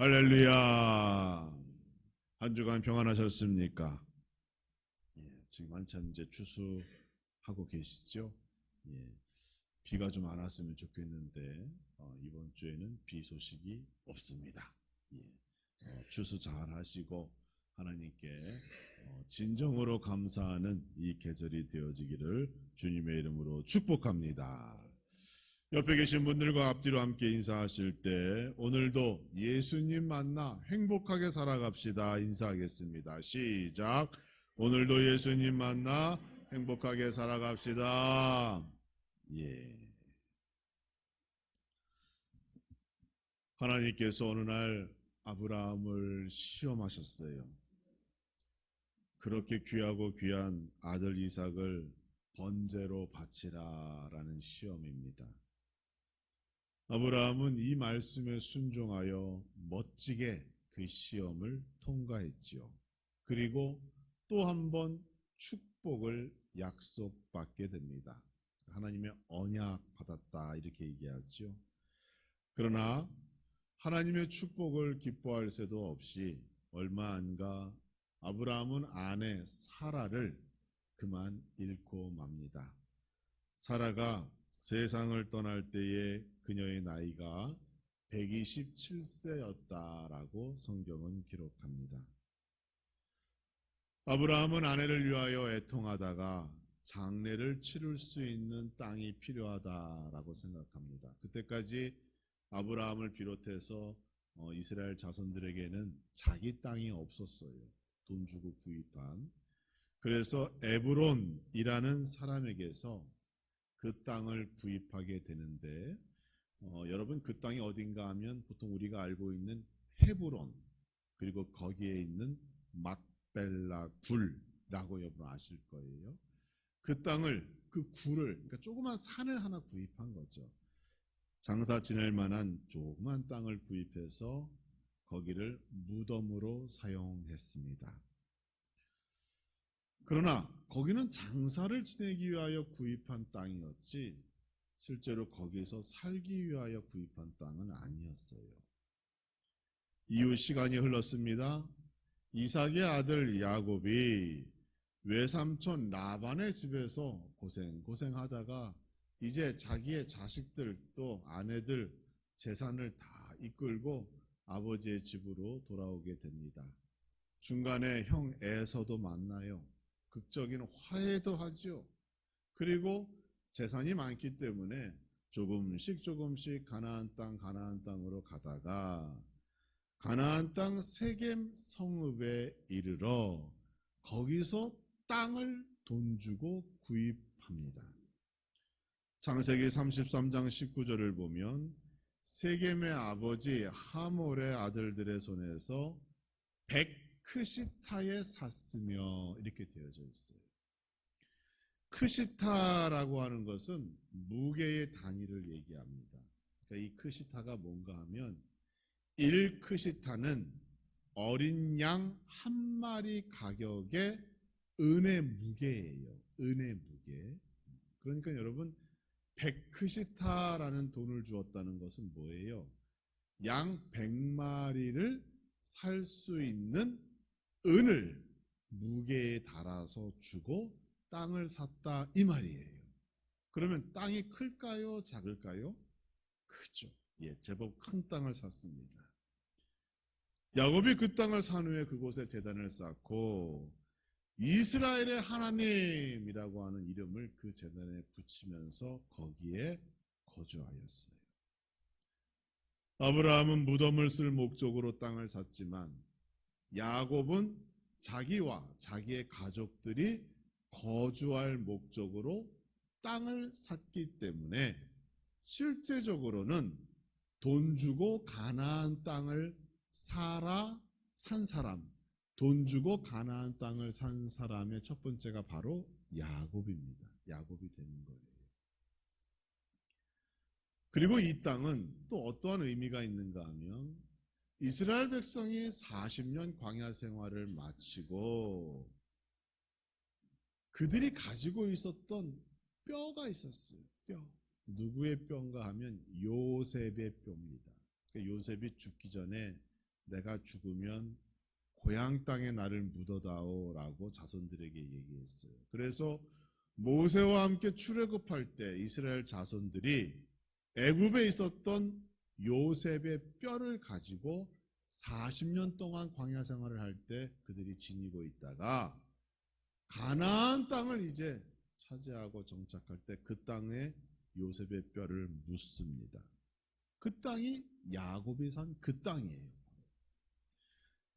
할렐루야. 한 주간 평안하셨습니까? 지금 한참 이제 추수하고 계시죠? 비가 좀 안 왔으면 좋겠는데 이번 주에는 비 소식이 없습니다. 추수 잘 하시고 하나님께 진정으로 감사하는 이 계절이 되어지기를 주님의 이름으로 축복합니다. 옆에 계신 분들과 앞뒤로 함께 인사하실 때 오늘도 예수님 만나 행복하게 살아갑시다 인사하겠습니다. 시작. 오늘도 예수님 만나 행복하게 살아갑시다. 하나님께서 어느 날 아브라함을 시험하셨어요. 그렇게 귀하고 귀한 아들 이삭을 번제로 바치라라는 시험입니다. 아브라함은 이 말씀에 순종하여 멋지게 그 시험을 통과했지요. 그리고 또 한 번 축복을 약속받게 됩니다. 하나님의 언약 받았다 이렇게 얘기하죠. 그러나 하나님의 축복을 기뻐할 새도 없이 얼마 안 가 아브라함은 아내 사라를 그만 잃고 맙니다. 사라가 세상을 떠날 때에 그녀의 나이가 127세였다라고 성경은 기록합니다. 아브라함은 아내를 위하여 애통하다가 장례를 치를 수 있는 땅이 필요하다라고 생각합니다. 그때까지 아브라함을 비롯해서 이스라엘 자손들에게는 자기 땅이 없었어요. 돈 주고 구입한. 그래서 에브론이라는 사람에게서 그 땅을 구입하게 되는데 여러분 그 땅이 어딘가 하면 보통 우리가 알고 있는 헤브론 그리고 거기에 있는 막벨라 굴라고 여러분 아실 거예요. 그 땅을 그 굴을 그러니까 조그만 산을 하나 구입한 거죠. 장사 지낼 만한 조그만 땅을 구입해서 거기를 무덤으로 사용했습니다. 그러나 거기는 장사를 지내기 위하여 구입한 땅이었지 실제로 거기서 살기 위하여 구입한 땅은 아니었어요. 이후 시간이 흘렀습니다. 이삭의 아들 야곱이 외삼촌 라반의 집에서 고생하다가 이제 자기의 자식들 또 아내들 재산을 다 이끌고 아버지의 집으로 돌아오게 됩니다. 중간에 형 에서도 만나요. 극적인 화해도 하죠. 그리고 재산이 많기 때문에 조금씩 가나안 땅으로 가다가 가나안 땅 세겜 성읍에 이르러 거기서 땅을 돈 주고 구입합니다. 창세기 33장 19절을 보면 세겜의 아버지 하몰의 아들들의 손에서 크시타에 샀으며 이렇게 되어져 있어요. 크시타라고 하는 것은 무게의 단위를 얘기합니다. 그러니까 이 크시타가 뭔가 하면 1크시타는 어린 양 한 마리 가격의 은의 무게예요. 은의 무게. 그러니까 여러분 100크시타라는 돈을 주었다는 것은 뭐예요? 양 100마리를 살 수 있는 은을 무게에 달아서 주고 땅을 샀다 이 말이에요. 그러면 땅이 클까요? 작을까요? 크죠. 제법 큰 땅을 샀습니다. 야곱이 그 땅을 산 후에 그곳에 제단을 쌓고 이스라엘의 하나님이라고 하는 이름을 그 제단에 붙이면서 거기에 거주하였어요. 아브라함은 무덤을 쓸 목적으로 땅을 샀지만 야곱은 자기와 자기의 가족들이 거주할 목적으로 땅을 샀기 때문에 실제적으로는 돈 주고 가나안 땅을 산 사람, 돈 주고 가나안 땅을 산 사람의 첫 번째가 바로 야곱입니다. 야곱이 되는 거예요. 그리고 이 땅은 또 어떠한 의미가 있는가 하면 이스라엘 백성이 40년 광야 생활을 마치고 그들이 가지고 있었던 뼈가 있었어요. 뼈. 누구의 뼈인가 하면 요셉의 뼈입니다. 그러니까 요셉이 죽기 전에 내가 죽으면 고향 땅에 나를 묻어다오라고 자손들에게 얘기했어요. 그래서 모세와 함께 출애굽할 때 이스라엘 자손들이 애굽에 있었던 요셉의 뼈를 가지고 40년 동안 광야 생활을 할 때 그들이 지니고 있다가 가나안 땅을 이제 차지하고 정착할 때 그 땅에 요셉의 뼈를 묻습니다. 그 땅이 야곱이 산 그 땅이에요.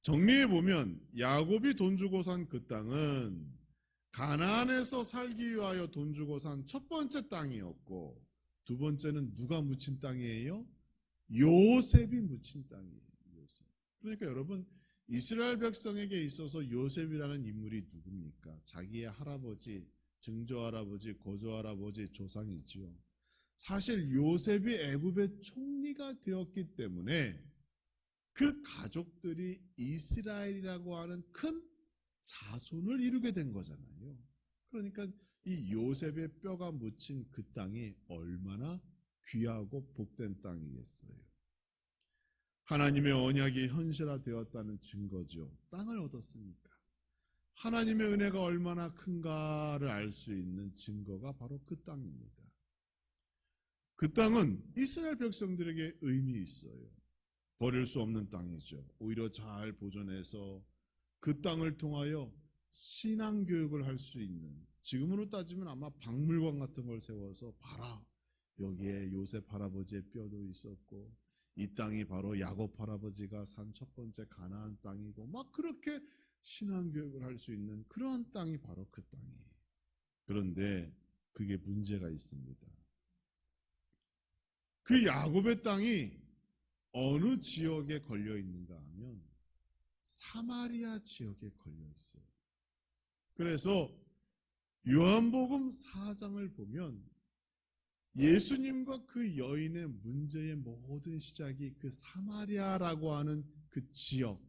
정리해 보면 야곱이 돈 주고 산 그 땅은 가나안에서 살기 위하여 돈 주고 산 첫 번째 땅이었고, 두 번째는 누가 묻힌 땅이에요? 요셉이 묻힌 땅이에요. 요셉. 그러니까 여러분, 이스라엘 백성에게 있어서 요셉이라는 인물이 누굽니까? 자기의 할아버지, 증조할아버지, 고조할아버지 조상이지요. 사실 요셉이 애굽의 총리가 되었기 때문에 그 가족들이 이스라엘이라고 하는 큰 자손을 이루게 된 거잖아요. 그러니까 이 요셉의 뼈가 묻힌 그 땅이 얼마나 귀하고 복된 땅이겠어요. 하나님의 언약이 현실화되었다는 증거죠. 땅을 얻었으니까. 하나님의 은혜가 얼마나 큰가를 알 수 있는 증거가 바로 그 땅입니다. 그 땅은 이스라엘 백성들에게 의미 있어요. 버릴 수 없는 땅이죠. 오히려 잘 보존해서 그 땅을 통하여 신앙교육을 할 수 있는, 지금으로 따지면 아마 박물관 같은 걸 세워서 봐라, 여기에 요셉 할아버지의 뼈도 있었고 이 땅이 바로 야곱 할아버지가 산 첫 번째 가나안 땅이고, 막 그렇게 신앙교육을 할 수 있는 그러한 땅이 바로 그 땅이에요. 그런데 그게 문제가 있습니다. 그 야곱의 땅이 어느 지역에 걸려 있는가 하면 사마리아 지역에 걸려 있어요. 그래서 요한복음 4장을 보면 예수님과 그 여인의 문제의 모든 시작이 그 사마리아라고 하는 그 지역,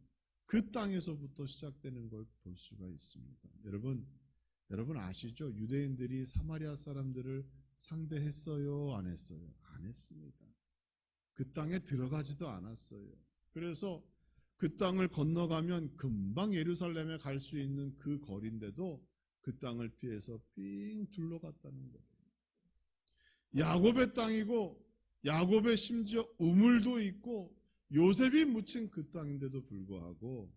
그 땅에서부터 시작되는 걸 볼 수가 있습니다. 여러분 아시죠? 유대인들이 사마리아 사람들을 상대했어요? 안 했어요? 안 했습니다. 그 땅에 들어가지도 않았어요. 그래서 그 땅을 건너가면 금방 예루살렘에 갈 수 있는 그 거리인데도 그 땅을 피해서 삥 둘러갔다는 거예요. 야곱의 땅이고 야곱의 심지어 우물도 있고 요셉이 묻힌 그 땅인데도 불구하고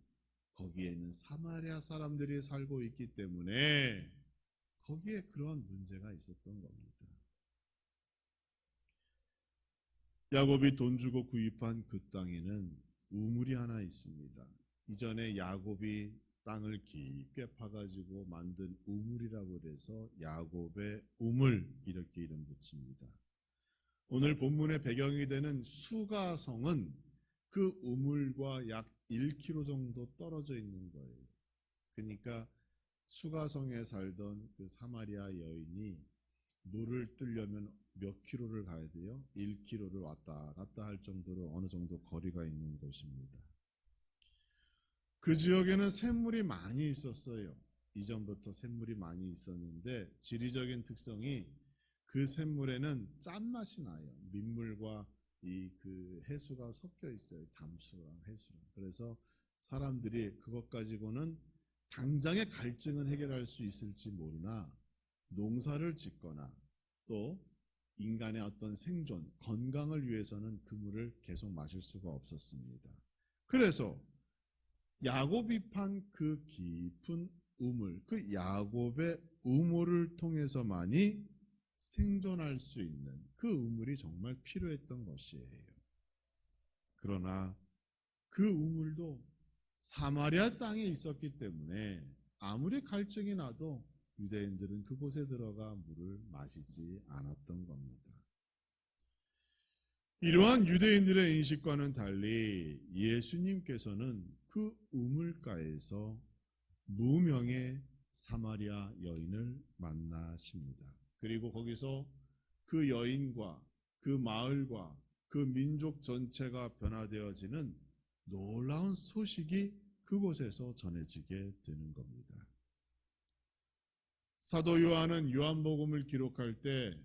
거기에 있는 사마리아 사람들이 살고 있기 때문에 거기에 그러한 문제가 있었던 겁니다. 야곱이 돈 주고 구입한 그 땅에는 우물이 하나 있습니다. 이전에 야곱이 땅을 깊게 파가지고 만든 우물이라고 해서 야곱의 우물 이렇게 이름 붙입니다. 오늘 본문의 배경이 되는 수가성은 그 우물과 약 1km 정도 떨어져 있는 거예요. 그러니까 수가성에 살던 그 사마리아 여인이 물을 뜨려면 몇 킬로를 가야 돼요? 1km를 왔다 갔다 할 정도로 어느 정도 거리가 있는 곳입니다. 그 지역에는 샘물이 많이 있었어요. 이전부터 샘물이 많이 있었는데 지리적인 특성이 그 샘물에는 짠맛이 나요. 민물과 그 해수가 섞여 있어요. 담수랑 해수랑. 그래서 사람들이 그것 가지고는 당장의 갈증은 해결할 수 있을지 모르나 농사를 짓거나 또 인간의 어떤 생존, 건강을 위해서는 그 물을 계속 마실 수가 없었습니다. 그래서 야곱이 판 그 깊은 우물, 그 야곱의 우물을 통해서만이 생존할 수 있는 그 우물이 정말 필요했던 것이에요. 그러나 그 우물도 사마리아 땅에 있었기 때문에 아무리 갈증이 나도 유대인들은 그곳에 들어가 물을 마시지 않았던 겁니다. 이러한 유대인들의 인식과는 달리 예수님께서는 그 우물가에서 무명의 사마리아 여인을 만나십니다. 그리고 거기서 그 여인과 그 마을과 그 민족 전체가 변화되어지는 놀라운 소식이 그곳에서 전해지게 되는 겁니다. 사도 요한은 요한복음을 기록할 때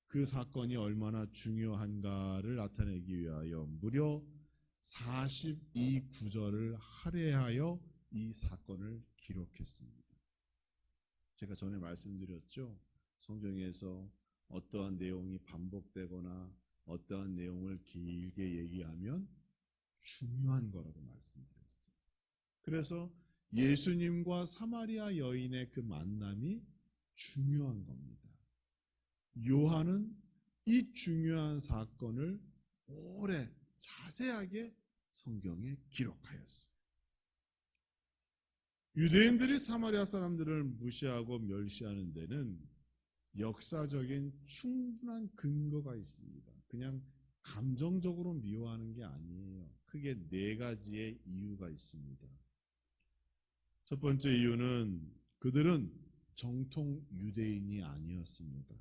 그 사건이 얼마나 중요한가를 나타내기 위하여 무려 42구절을 할애하여 이 사건을 기록했습니다. 제가 전에 말씀드렸죠. 성경에서 어떠한 내용이 반복되거나 어떠한 내용을 길게 얘기하면 중요한 거라고 말씀드렸어요. 그래서 예수님과 사마리아 여인의 그 만남이 중요한 겁니다. 요한은 이 중요한 사건을 오래 자세하게 성경에 기록하였어요. 유대인들이 사마리아 사람들을 무시하고 멸시하는 데는 역사적인 충분한 근거가 있습니다. 그냥 감정적으로 미워하는 게 아니에요. 크게 4가지의 이유가 있습니다. 첫 번째 이유는 그들은 정통 유대인이 아니었습니다.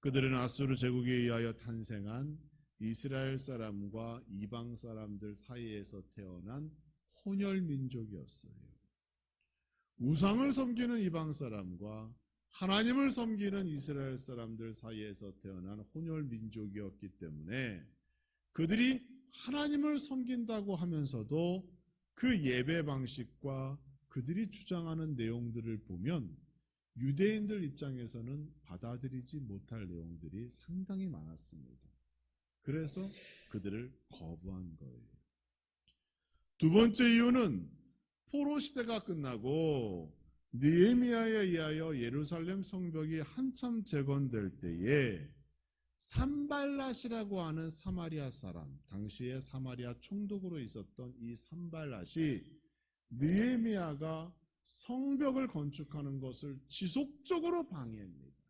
그들은 아수르 제국에 의하여 탄생한 이스라엘 사람과 이방 사람들 사이에서 태어난 혼혈 민족이었어요. 우상을 섬기는 이방 사람과 하나님을 섬기는 이스라엘 사람들 사이에서 태어난 혼혈 민족이었기 때문에 그들이 하나님을 섬긴다고 하면서도 그 예배 방식과 그들이 주장하는 내용들을 보면 유대인들 입장에서는 받아들이지 못할 내용들이 상당히 많았습니다. 그래서 그들을 거부한 거예요. 두 번째 이유는 포로 시대가 끝나고 느헤미야에 의하여 예루살렘 성벽이 한참 재건될 때에 산발랏이라고 하는 사마리아 사람, 당시에 사마리아 총독으로 있었던 이 산발랏이 느헤미야가 성벽을 건축하는 것을 지속적으로 방해합니다.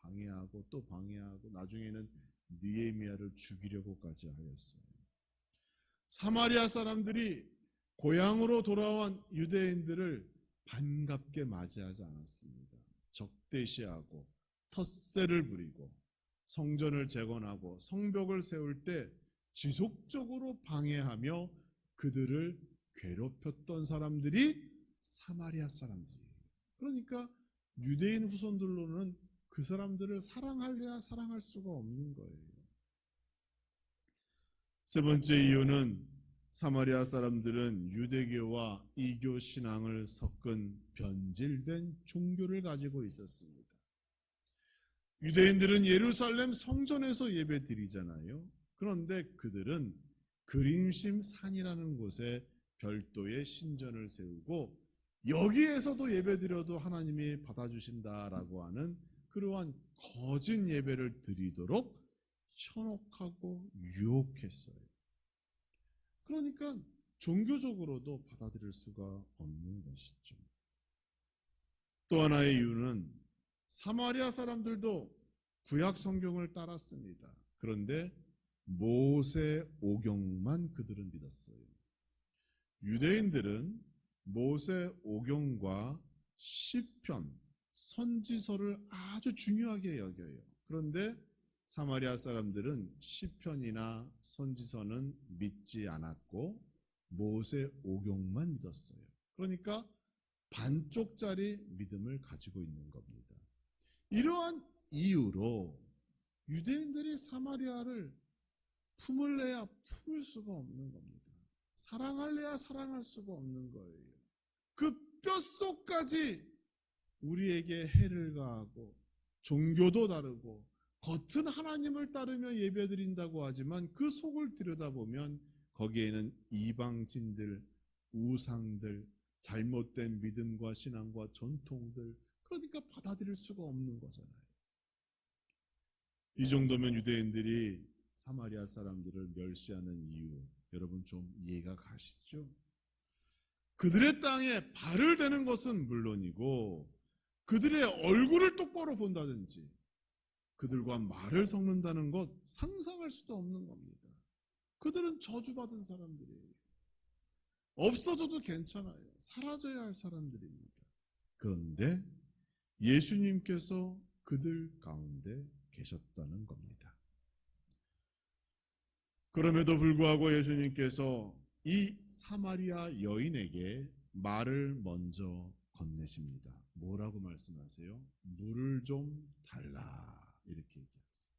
방해하고 또 방해하고 나중에는 느헤미야를 죽이려고까지 하였어요. 사마리아 사람들이 고향으로 돌아온 유대인들을 반갑게 맞이하지 않았습니다. 적대시하고 텃세를 부리고 성전을 재건하고 성벽을 세울 때 지속적으로 방해하며 그들을 괴롭혔던 사람들이 사마리아 사람들이에요. 그러니까 유대인 후손들로는 그 사람들을 사랑할래야 사랑할 수가 없는 거예요. 세 번째 이유는 사마리아 사람들은 유대교와 이교 신앙을 섞은 변질된 종교를 가지고 있었습니다. 유대인들은 예루살렘 성전에서 예배 드리잖아요. 그런데 그들은 그림심 산이라는 곳에 별도의 신전을 세우고 여기에서도 예배 드려도 하나님이 받아주신다라고 하는 그러한 거짓 예배를 드리도록 현혹하고 유혹했어요. 그러니까 종교적으로도 받아들일 수가 없는 것이죠. 또 하나의 이유는 사마리아 사람들도 구약 성경을 따랐습니다. 그런데 모세 오경만 그들은 믿었어요. 유대인들은 모세 오경과 시편, 선지서를 아주 중요하게 여겨요. 그런데 사마리아 사람들은 시편이나 선지서는 믿지 않았고 모세 오경만 믿었어요. 그러니까 반쪽짜리 믿음을 가지고 있는 겁니다. 이러한 이유로 유대인들이 사마리아를 품을래야 품을 수가 없는 겁니다. 사랑할래야 사랑할 수가 없는 거예요. 그 뼛속까지 우리에게 해를 가하고 종교도 다르고 겉은 하나님을 따르며 예배드린다고 하지만 그 속을 들여다보면 거기에는 이방신들, 우상들, 잘못된 믿음과 신앙과 전통들, 그러니까 받아들일 수가 없는 거잖아요. 이 정도면 유대인들이 사마리아 사람들을 멸시하는 이유, 여러분 좀 이해가 가시죠? 그들의 땅에 발을 대는 것은 물론이고 그들의 얼굴을 똑바로 본다든지 그들과 말을 섞는다는 것 상상할 수도 없는 겁니다. 그들은 저주받은 사람들이에요. 없어져도 괜찮아요. 사라져야 할 사람들입니다. 그런데 예수님께서 그들 가운데 계셨다는 겁니다. 그럼에도 불구하고 예수님께서 이 사마리아 여인에게 말을 먼저 건네십니다. 뭐라고 말씀하세요? 물을 좀 달라 이렇게 얘기하세요.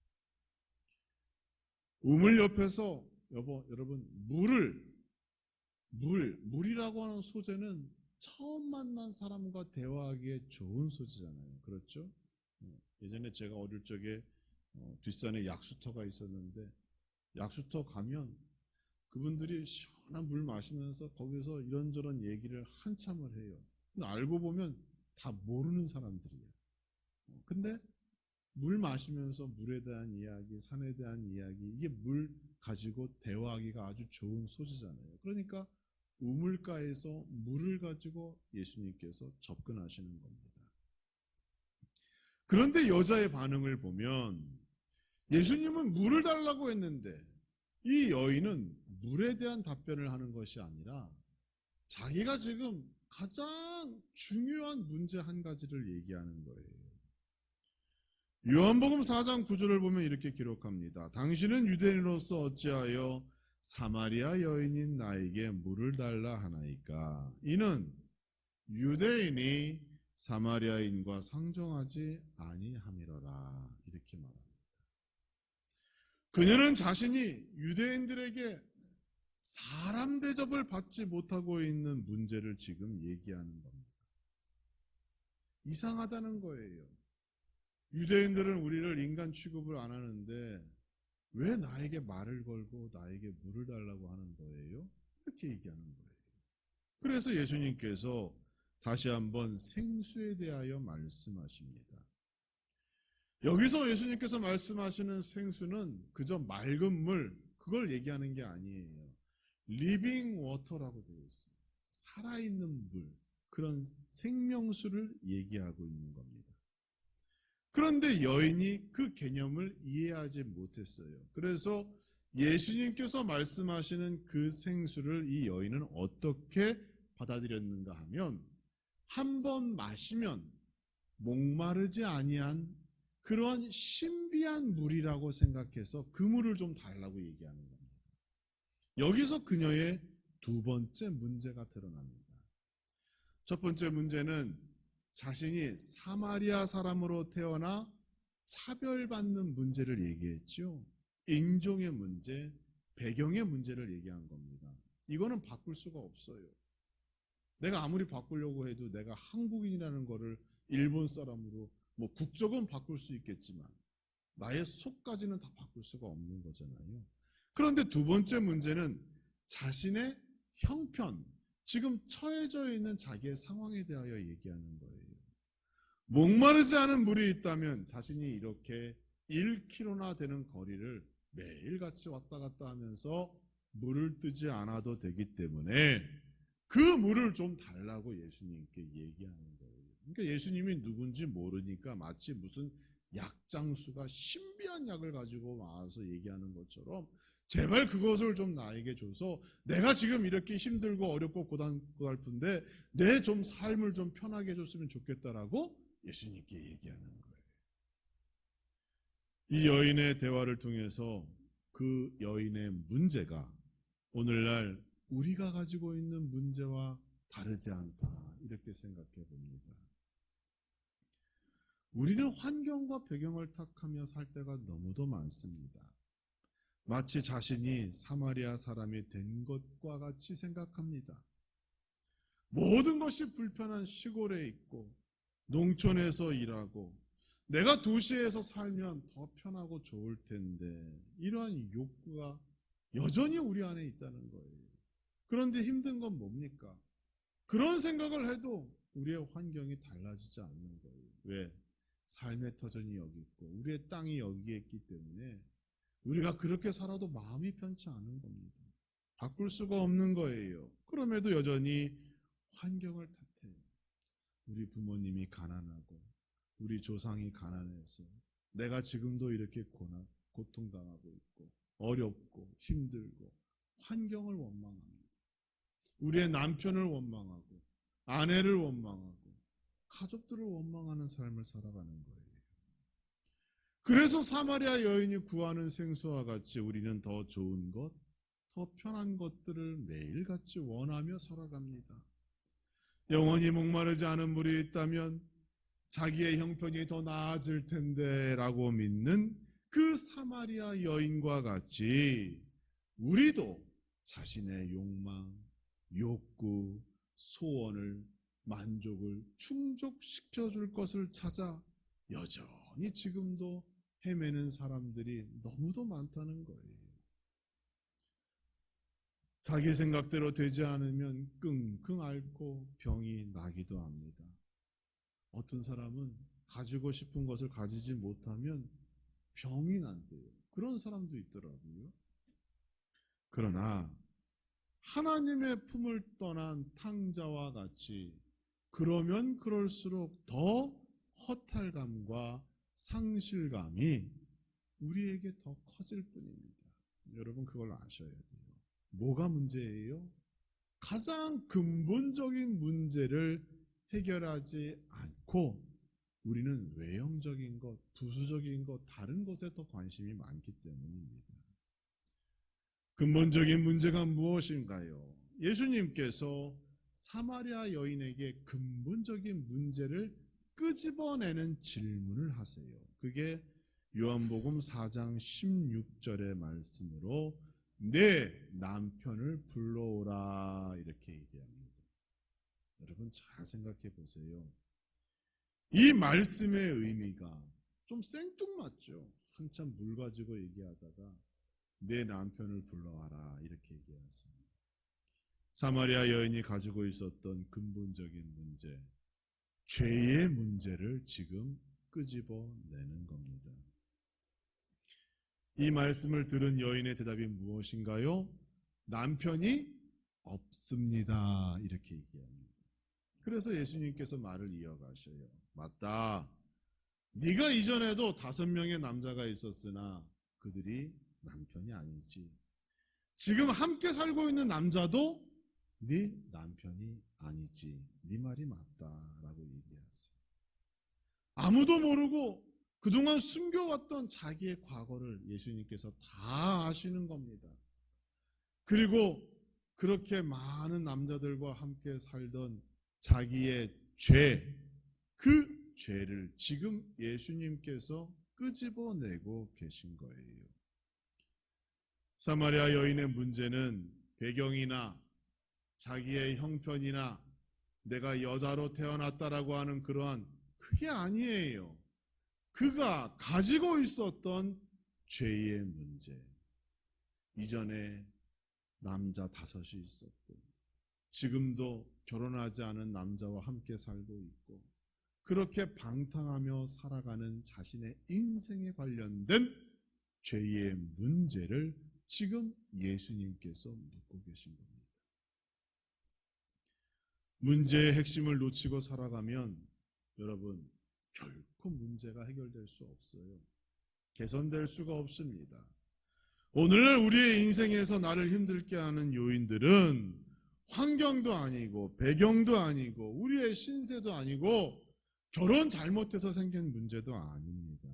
우물 옆에서 여러분 물이라고 하는 소재는 처음 만난 사람과 대화하기에 좋은 소재잖아요. 그렇죠? 예전에 제가 어릴 적에 뒷산에 약수터가 있었는데 약수터 가면 그분들이 시원한 물 마시면서 거기서 이런저런 얘기를 한참을 해요. 근데 알고 보면 다 모르는 사람들이에요. 근데 물 마시면서 물에 대한 이야기, 산에 대한 이야기, 이게 물 가지고 대화하기가 아주 좋은 소재잖아요. 그러니까 우물가에서 물을 가지고 예수님께서 접근하시는 겁니다. 그런데 여자의 반응을 보면 예수님은 물을 달라고 했는데 이 여인은 물에 대한 답변을 하는 것이 아니라 자기가 지금 가장 중요한 문제 한 가지를 얘기하는 거예요. 요한복음 4장 9절을 보면 이렇게 기록합니다. 당신은 유대인으로서 어찌하여 사마리아 여인인 나에게 물을 달라 하나이까? 이는 유대인이 사마리아인과 상종하지 아니함이로라. 이렇게 말합니다. 그녀는 자신이 유대인들에게 사람 대접을 받지 못하고 있는 문제를 지금 얘기하는 겁니다. 이상하다는 거예요. 유대인들은 우리를 인간 취급을 안 하는데 왜 나에게 말을 걸고 나에게 물을 달라고 하는 거예요? 이렇게 얘기하는 거예요. 그래서 예수님께서 다시 한번 생수에 대하여 말씀하십니다. 여기서 예수님께서 말씀하시는 생수는 그저 맑은 물, 그걸 얘기하는 게 아니에요. 리빙 워터라고 되어 있어요. 살아있는 물, 그런 생명수를 얘기하고 있는 겁니다. 그런데 여인이 그 개념을 이해하지 못했어요. 그래서 예수님께서 말씀하시는 그 생수를 이 여인은 어떻게 받아들였는가 하면 한 번 마시면 목마르지 아니한 그러한 신비한 물이라고 생각해서 그 물을 좀 달라고 얘기하는 겁니다. 여기서 그녀의 두 번째 문제가 드러납니다. 첫 번째 문제는 자신이 사마리아 사람으로 태어나 차별받는 문제를 얘기했죠. 인종의 문제, 배경의 문제를 얘기한 겁니다. 이거는 바꿀 수가 없어요. 내가 아무리 바꾸려고 해도 내가 한국인이라는 거를 일본 사람으로 국적은 바꿀 수 있겠지만 나의 속까지는 다 바꿀 수가 없는 거잖아요. 그런데 두 번째 문제는 자신의 형편, 지금 처해져 있는 자기의 상황에 대하여 얘기하는 거예요. 목마르지 않은 물이 있다면 자신이 이렇게 1km나 되는 거리를 매일같이 왔다 갔다 하면서 물을 뜨지 않아도 되기 때문에 그 물을 좀 달라고 예수님께 얘기하는 거예요. 그러니까 예수님이 누군지 모르니까 마치 무슨 약장수가 신비한 약을 가지고 와서 얘기하는 것처럼 제발 그것을 좀 나에게 줘서 내가 지금 이렇게 힘들고 어렵고 고달픈데 내 좀 삶을 좀 편하게 해줬으면 좋겠다라고 예수님께 얘기하는 거예요. 이 여인의 대화를 통해서 그 여인의 문제가 오늘날 우리가 가지고 있는 문제와 다르지 않다 이렇게 생각해 봅니다. 우리는 환경과 배경을 탓하며 살 때가 너무도 많습니다. 마치 자신이 사마리아 사람이 된 것과 같이 생각합니다. 모든 것이 불편한 시골에 있고 농촌에서 일하고 내가 도시에서 살면 더 편하고 좋을 텐데 이러한 욕구가 여전히 우리 안에 있다는 거예요. 그런데 힘든 건 뭡니까? 그런 생각을 해도 우리의 환경이 달라지지 않는 거예요. 왜? 삶의 터전이 여기 있고 우리의 땅이 여기에 있기 때문에 우리가 그렇게 살아도 마음이 편치 않은 겁니다. 바꿀 수가 없는 거예요. 그럼에도 여전히 환경을 탓해요. 우리 부모님이 가난하고 우리 조상이 가난해서 내가 지금도 이렇게 고통당하고 있고 어렵고 힘들고 환경을 원망합니다. 우리의 남편을 원망하고 아내를 원망하고 가족들을 원망하는 삶을 살아가는 거예요. 그래서 사마리아 여인이 구하는 생수와 같이 우리는 더 좋은 것, 더 편한 것들을 매일같이 원하며 살아갑니다. 영원히 목마르지 않은 물이 있다면 자기의 형편이 더 나아질 텐데 라고 믿는 그 사마리아 여인과 같이 우리도 자신의 욕망, 욕구, 소원을, 만족을 충족시켜 줄 것을 찾아 여전히 지금도 헤매는 사람들이 너무도 많다는 거예요. 자기 생각대로 되지 않으면 끙끙 앓고 병이 나기도 합니다. 어떤 사람은 가지고 싶은 것을 가지지 못하면 병이 난대요. 그런 사람도 있더라고요. 그러나 하나님의 품을 떠난 탕자와 같이 그러면 그럴수록 더 허탈감과 상실감이 우리에게 더 커질 뿐입니다. 여러분 그걸 아셔야 돼요. 뭐가 문제예요? 가장 근본적인 문제를 해결하지 않고 우리는 외형적인 것, 부수적인 것, 다른 것에 더 관심이 많기 때문입니다. 근본적인 문제가 무엇인가요? 예수님께서 사마리아 여인에게 근본적인 문제를 끄집어내는 질문을 하세요. 그게 요한복음 4장 16절의 말씀으로 내 남편을 불러오라 이렇게 얘기합니다. 여러분 잘 생각해 보세요. 이 말씀의 의미가 좀 생뚱맞죠. 한참 물 가지고 얘기하다가 내 남편을 불러와라 이렇게 얘기하세요. 사마리아 여인이 가지고 있었던 근본적인 문제, 죄의 문제를 지금 끄집어내는 겁니다. 이 말씀을 들은 여인의 대답이 무엇인가요? 남편이 없습니다. 이렇게 얘기합니다. 그래서 예수님께서 말을 이어가셔요. 맞다. 네가 이전에도 5명의 남자가 있었으나 그들이 남편이 아니지. 지금 함께 살고 있는 남자도 네 남편이 아니지. 네 말이 맞다라고 얘기하세요. 아무도 모르고 그동안 숨겨왔던 자기의 과거를 예수님께서 다 아시는 겁니다. 그리고 그렇게 많은 남자들과 함께 살던 자기의 죄, 그 죄를 지금 예수님께서 끄집어내고 계신 거예요. 사마리아 여인의 문제는 배경이나 자기의 형편이나 내가 여자로 태어났다라고 하는 그러한 그게 아니에요. 그가 가지고 있었던 죄의 문제. 이전에 남자 5이 있었고 지금도 결혼하지 않은 남자와 함께 살고 있고 그렇게 방탕하며 살아가는 자신의 인생에 관련된 죄의 문제를 지금 예수님께서 묻고 계신 겁니다. 문제의 핵심을 놓치고 살아가면 여러분 결코 문제가 해결될 수 없어요. 개선될 수가 없습니다. 오늘 우리의 인생에서 나를 힘들게 하는 요인들은 환경도 아니고 배경도 아니고 우리의 신세도 아니고 결혼 잘못해서 생긴 문제도 아닙니다.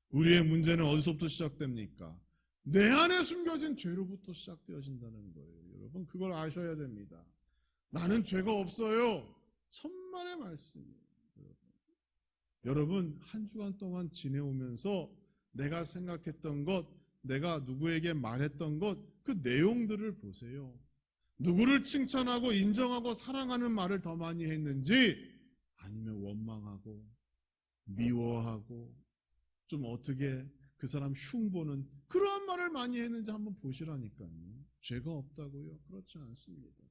우리의 문제는 어디서부터 시작됩니까? 내 안에 숨겨진 죄로부터 시작되어진다는 거예요. 여러분 그걸 아셔야 됩니다. 나는 죄가 없어요. 천만의 말씀이에요. 여러분 한 주간 동안 지내오면서 내가 생각했던 것, 내가 누구에게 말했던 것, 그 내용들을 보세요. 누구를 칭찬하고 인정하고 사랑하는 말을 더 많이 했는지 아니면 원망하고 미워하고 좀 어떻게 그 사람 흉보는 그러한 말을 많이 했는지 한번 보시라니까요. 죄가 없다고요? 그렇지 않습니다.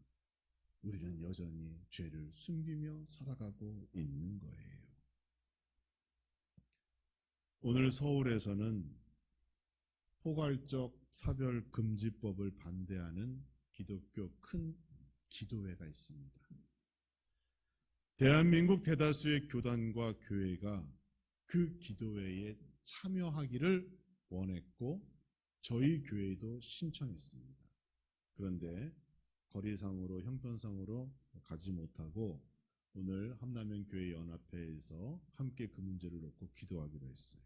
우리는 여전히 죄를 숨기며 살아가고 있는 거예요. 오늘 서울에서는 포괄적 차별금지법을 반대하는 기독교 큰 기도회가 있습니다. 대한민국 대다수의 교단과 교회가 그 기도회에 참여하기를 원했고 저희 교회도 신청했습니다. 그런데 거리상으로 형편상으로 가지 못하고 오늘 한남연교회연합회에서 함께 그 문제를 놓고 기도하기로 했어요.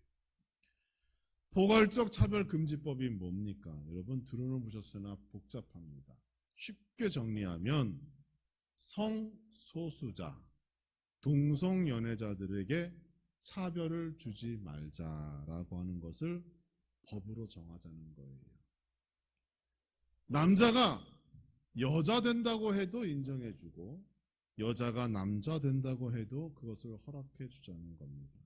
포괄적 차별금지법이 뭡니까? 여러분 들어는 보셨으나 복잡합니다. 쉽게 정리하면 성소수자, 동성연애자들에게 차별을 주지 말자라고 하는 것을 법으로 정하자는 거예요. 남자가 여자 된다고 해도 인정해주고 여자가 남자 된다고 해도 그것을 허락해 주자는 겁니다.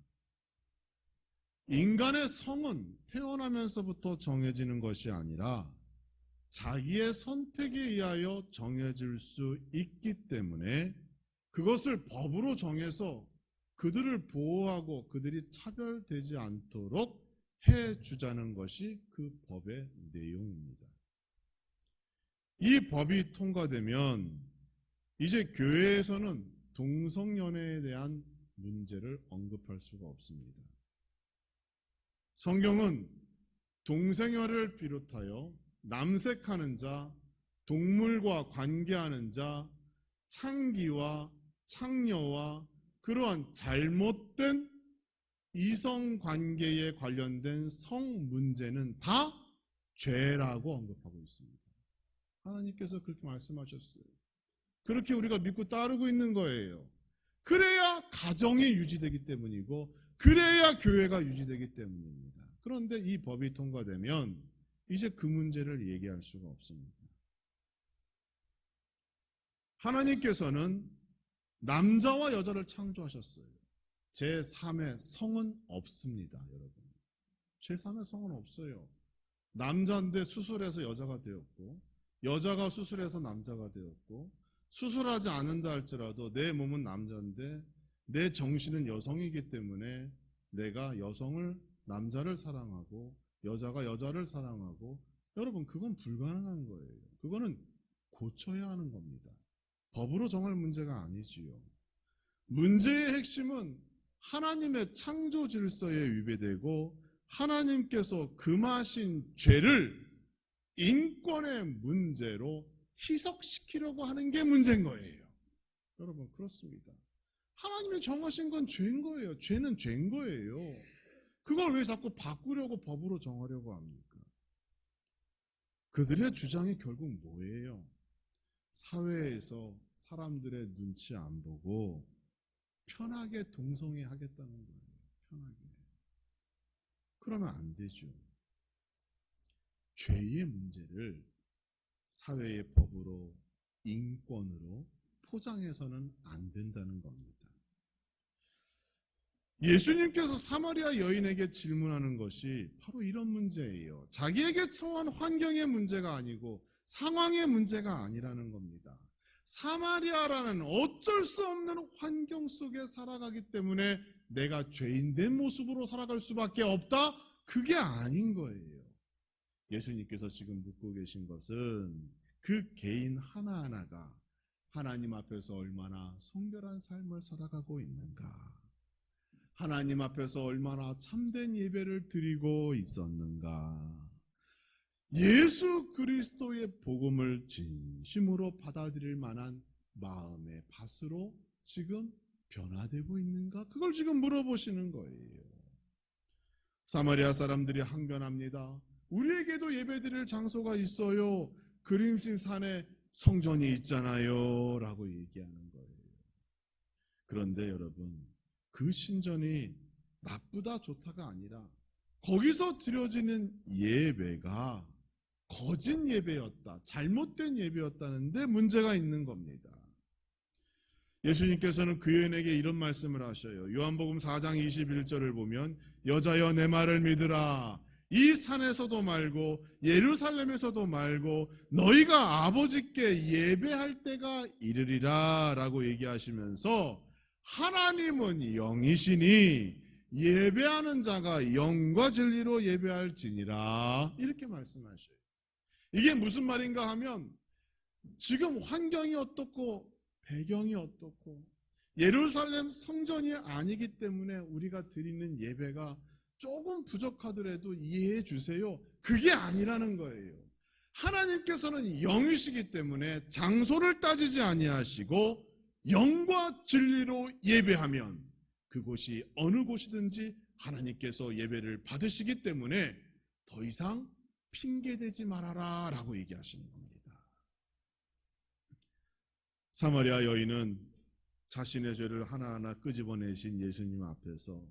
인간의 성은 태어나면서부터 정해지는 것이 아니라 자기의 선택에 의하여 정해질 수 있기 때문에 그것을 법으로 정해서 그들을 보호하고 그들이 차별되지 않도록 해주자는 것이 그 법의 내용입니다. 이 법이 통과되면 이제 교회에서는 동성연애에 대한 문제를 언급할 수가 없습니다. 성경은 동성애를 비롯하여 남색하는 자, 동물과 관계하는 자, 창기와 창녀와 그러한 잘못된 이성관계에 관련된 성 문제는 다 죄라고 언급하고 있습니다. 하나님께서 그렇게 말씀하셨어요. 그렇게 우리가 믿고 따르고 있는 거예요. 그래야 가정이 유지되기 때문이고 그래야 교회가 유지되기 때문입니다. 그런데 이 법이 통과되면 이제 그 문제를 얘기할 수가 없습니다. 하나님께서는 남자와 여자를 창조하셨어요. 제3의 성은 없습니다, 여러분. 제3의 성은 없어요. 남자인데 수술해서 여자가 되었고 여자가 수술해서 남자가 되었고 수술하지 않는다 할지라도 내 몸은 남자인데 내 정신은 여성이기 때문에 내가 남자를 사랑하고 여자가 여자를 사랑하고 여러분 그건 불가능한 거예요. 그거는 고쳐야 하는 겁니다. 법으로 정할 문제가 아니지요. 문제의 핵심은 하나님의 창조 질서에 위배되고 하나님께서 금하신 죄를 인권의 문제로 희석시키려고 하는 게 문제인 거예요. 여러분 그렇습니다. 하나님이 정하신 건 죄인 거예요. 죄는 죄인 거예요. 그걸 왜 자꾸 바꾸려고 법으로 정하려고 합니까? 그들의 주장이 결국 뭐예요? 사회에서 사람들의 눈치 안 보고 편하게 동성애 하겠다는 거예요. 편하게. 그러면 안 되죠. 죄의 문제를 사회의 법으로 인권으로 포장해서는 안 된다는 겁니다. 예수님께서 사마리아 여인에게 질문하는 것이 바로 이런 문제예요. 자기에게 처한 환경의 문제가 아니고 상황의 문제가 아니라는 겁니다. 사마리아라는 어쩔 수 없는 환경 속에 살아가기 때문에 내가 죄인된 모습으로 살아갈 수밖에 없다? 그게 아닌 거예요. 예수님께서 지금 묻고 계신 것은 그 개인 하나하나가 하나님 앞에서 얼마나 성결한 삶을 살아가고 있는가? 하나님 앞에서 얼마나 참된 예배를 드리고 있었는가? 예수 그리스도의 복음을 진심으로 받아들일 만한 마음의 밭으로 지금 변화되고 있는가? 그걸 지금 물어보시는 거예요. 사마리아 사람들이 항변합니다. 우리에게도 예배드릴 장소가 있어요. 그림심 산에 성전이 있잖아요. 라고 얘기하는 거예요. 그런데 여러분, 그 신전이 나쁘다 좋다가 아니라 거기서 드려지는 예배가 거짓 예배였다, 잘못된 예배였다는데 문제가 있는 겁니다. 예수님께서는 그 여인에게 이런 말씀을 하셔요. 요한복음 4장 21절을 보면 여자여 내 말을 믿으라. 이 산에서도 말고 예루살렘에서도 말고 너희가 아버지께 예배할 때가 이르리라 라고 얘기하시면서 하나님은 영이시니 예배하는 자가 영과 진리로 예배할지니라 이렇게 말씀하셔요. 이게 무슨 말인가 하면 지금 환경이 어떻고 배경이 어떻고 예루살렘 성전이 아니기 때문에 우리가 드리는 예배가 조금 부족하더라도 이해해 주세요. 그게 아니라는 거예요. 하나님께서는 영이시기 때문에 장소를 따지지 아니하시고 영과 진리로 예배하면 그곳이 어느 곳이든지 하나님께서 예배를 받으시기 때문에 더 이상 핑계대지 말아라 라고 얘기하시는 겁니다. 사마리아 여인은 자신의 죄를 하나하나 끄집어내신 예수님 앞에서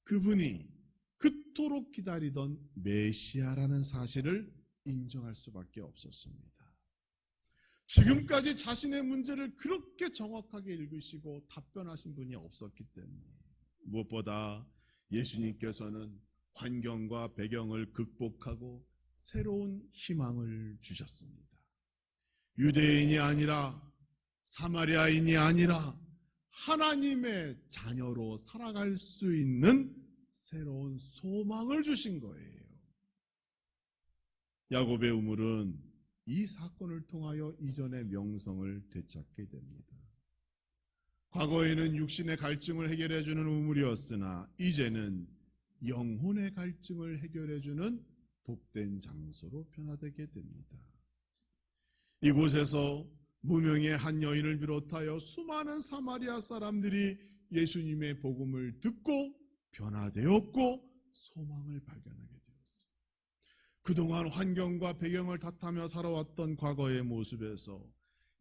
그분이 그토록 기다리던 메시아라는 사실을 인정할 수밖에 없었습니다. 지금까지 자신의 문제를 그렇게 정확하게 읽으시고 답변하신 분이 없었기 때문에, 무엇보다 예수님께서는 환경과 배경을 극복하고 새로운 희망을 주셨습니다. 유대인이 아니라 사마리아인이 아니라 하나님의 자녀로 살아갈 수 있는 새로운 소망을 주신 거예요. 야곱의 우물은 이 사건을 통하여 이전의 명성을 되찾게 됩니다. 과거에는 육신의 갈증을 해결해주는 우물이었으나 이제는 영혼의 갈증을 해결해주는 복된 장소로 변화되게 됩니다. 이곳에서 무명의 한 여인을 비롯하여 수많은 사마리아 사람들이 예수님의 복음을 듣고 변화되었고 소망을 발견하게 되었어요. 그동안 환경과 배경을 탓하며 살아왔던 과거의 모습에서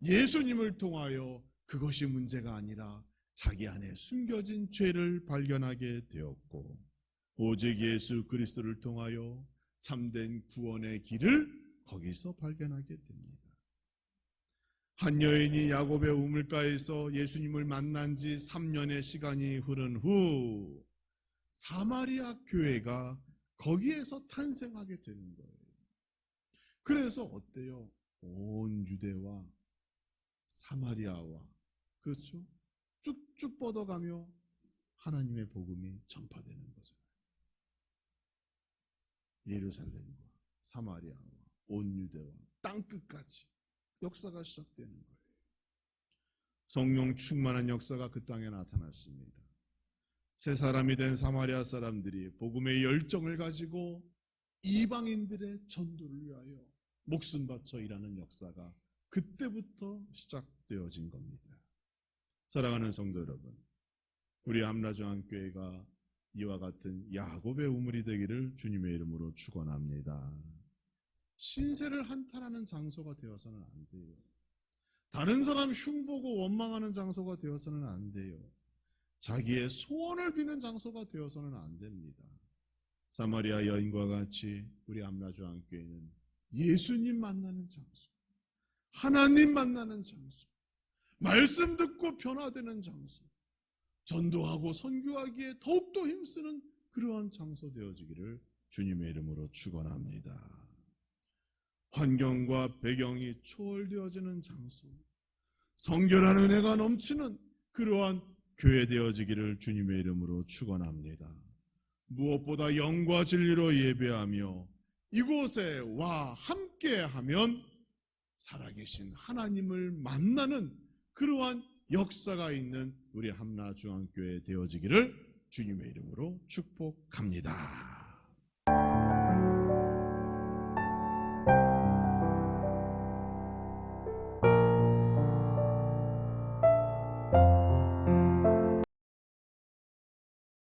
예수님을 통하여 그것이 문제가 아니라 자기 안에 숨겨진 죄를 발견하게 되었고, 오직 예수 그리스도를 통하여 참된 구원의 길을 거기서 발견하게 됩니다. 한 여인이 야곱의 우물가에서 예수님을 만난 지 3년의 시간이 흐른 후 사마리아 교회가 거기에서 탄생하게 되는 거예요. 그래서 어때요? 온 유대와 사마리아와, 그렇죠? 쭉쭉 뻗어가며 하나님의 복음이 전파되는 거죠. 예루살렘과 사마리아와 온 유대와 땅끝까지 역사가 시작되는 거예요. 성령 충만한 역사가 그 땅에 나타났습니다. 새 사람이 된 사마리아 사람들이 복음의 열정을 가지고 이방인들의 전도를 위하여 목숨 바쳐 일하는 역사가 그때부터 시작되어진 겁니다. 사랑하는 성도 여러분, 우리 함라중앙교회가 이와 같은 야곱의 우물이 되기를 주님의 이름으로 축원합니다. 신세를 한탄하는 장소가 되어서는 안 돼요. 다른 사람 흉보고 원망하는 장소가 되어서는 안 돼요. 자기의 소원을 비는 장소가 되어서는 안 됩니다. 사마리아 여인과 같이 우리 함라중앙교회는 예수님 만나는 장소, 하나님 만나는 장소, 말씀 듣고 변화되는 장소, 전도하고 선교하기에 더욱더 힘쓰는 그러한 장소 되어지기를 주님의 이름으로 축원합니다. 환경과 배경이 초월되어지는 장소, 성결한 은혜가 넘치는 그러한 교회 되어지기를 주님의 이름으로 축원합니다. 무엇보다 영과 진리로 예배하며 이곳에 와 함께하면 살아계신 하나님을 만나는 그러한 역사가 있는 우리 함라중앙교회 되어지기를 주님의 이름으로 축복합니다.